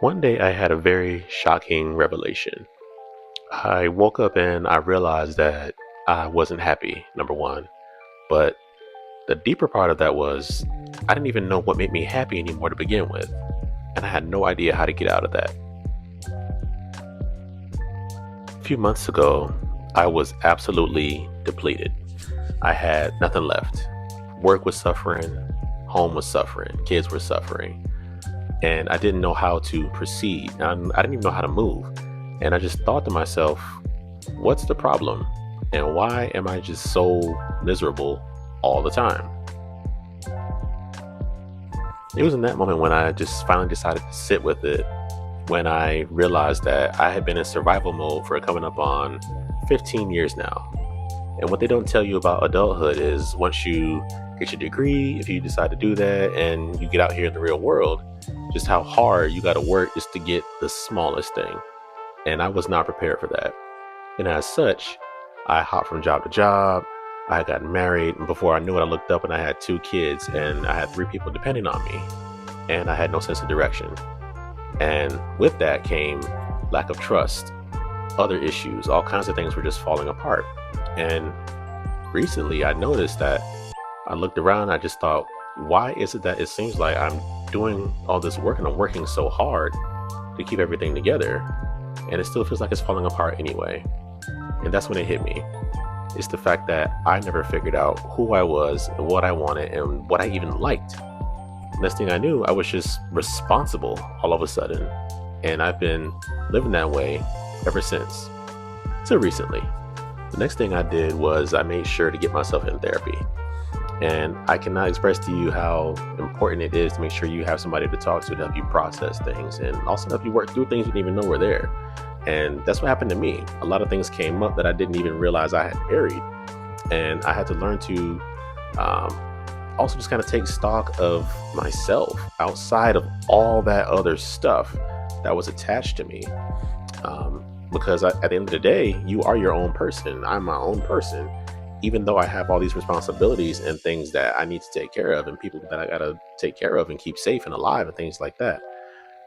One day I had a very shocking revelation. I woke up and I realized that I wasn't happy, number one. But the deeper part of that was I didn't even know what made me happy anymore to begin with. And I had no idea how to get out of that. A few months ago, I was absolutely depleted. I had nothing left. Work was suffering, home was suffering, kids were suffering, and I didn't know how to proceed. I didn't even know how to move. And I just thought to myself, what's the problem? And why am I just so miserable all the time? It was in that moment when I just finally decided to sit with it, when I realized that I had been in survival mode for coming up on 15 years now. And what they don't tell you about adulthood is once you get your degree, if you decide to do that and you get out here in the real world, just how hard you got to work just to get the smallest thing. And I was not prepared for that. And as such, I hopped from job to job. I had gotten married, and before I knew it, I looked up and I had two kids, and I had three people depending on me, and I had no sense of direction. And with that came lack of trust, other issues, all kinds of things were just falling apart. And recently, I noticed that I looked around, I just thought, why is it that it seems like I'm doing all this work and I'm working so hard to keep everything together, and it still feels like it's falling apart anyway? And that's when it hit me. It's the fact that I never figured out who I was and what I wanted and what I even liked. Next thing I knew, I was just responsible all of a sudden. And I've been living that way ever since. So recently, the next thing I did was I made sure to get myself in therapy. And I cannot express to you how important it is to make sure you have somebody to talk to help you process things and also help you work through things you didn't even know were there. And that's what happened to me. A lot of things came up that I didn't even realize I had buried. And I had to learn to also just kind of take stock of myself outside of all that other stuff that was attached to me. Because at the end of the day, you are your own person. I'm my own person. Even though I have all these responsibilities and things that I need to take care of and people that I got to take care of and keep safe and alive and things like that.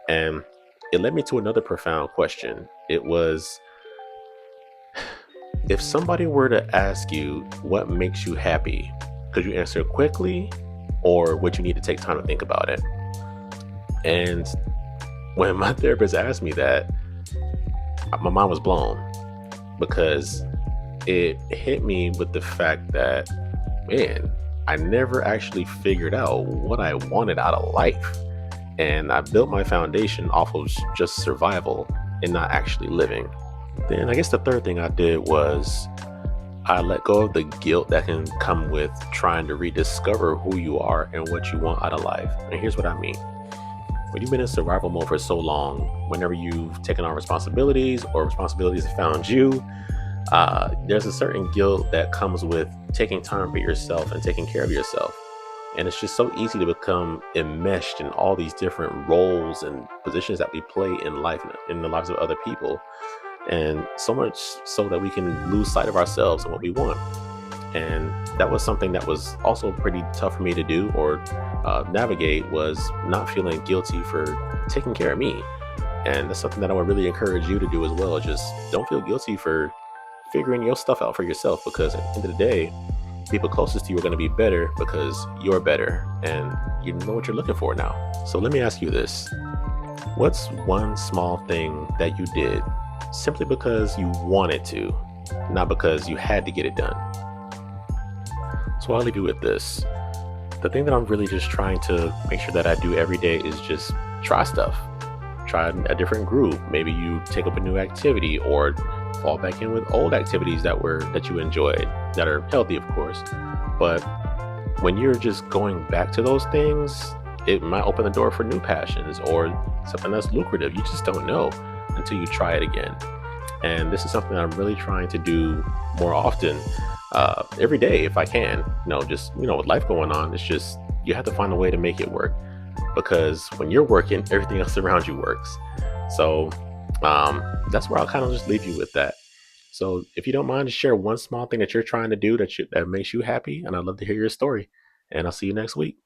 And it led me to another profound question. It was, if somebody were to ask you what makes you happy, could you answer quickly or would you need to take time to think about it? And when my therapist asked me that, my mind was blown because it hit me with the fact that, man, I never actually figured out what I wanted out of life. And I built my foundation off of just survival and not actually living. Then I guess the third thing I did was I let go of the guilt that can come with trying to rediscover who you are and what you want out of life. And here's what I mean. When you've been in survival mode for so long, whenever you've taken on responsibilities or responsibilities have found you, there's a certain guilt that comes with taking time for yourself and taking care of yourself. And it's just so easy to become enmeshed in all these different roles and positions that we play in life, in the lives of other people. And so much so that we can lose sight of ourselves and what we want. And that was something that was also pretty tough for me to do or navigate, was not feeling guilty for taking care of me. And that's something that I would really encourage you to do as well. Just don't feel guilty for figuring your stuff out for yourself, because at the end of the day, people closest to you are going to be better because you're better and you know what you're looking for now. So let me ask you this. What's one small thing that you did simply because you wanted to, not because you had to get it done? So I'll leave you with this. The thing that I'm really just trying to make sure that I do every day is just try stuff. Try a different groove. Maybe you take up a new activity or fall back in with old activities that you enjoyed, that are healthy, of course. But when you're just going back to those things, it might open the door for new passions or something that's lucrative. You just don't know until you try it again. And this is something I'm really trying to do more often, every day if I can. With life going on, it's just you have to find a way to make it work, because when you're working, everything else around you works. So that's where I'll kind of just leave you with that. So if you don't mind, to share one small thing that you're trying to do that makes you happy, and I'd love to hear your story. And I'll see you next week.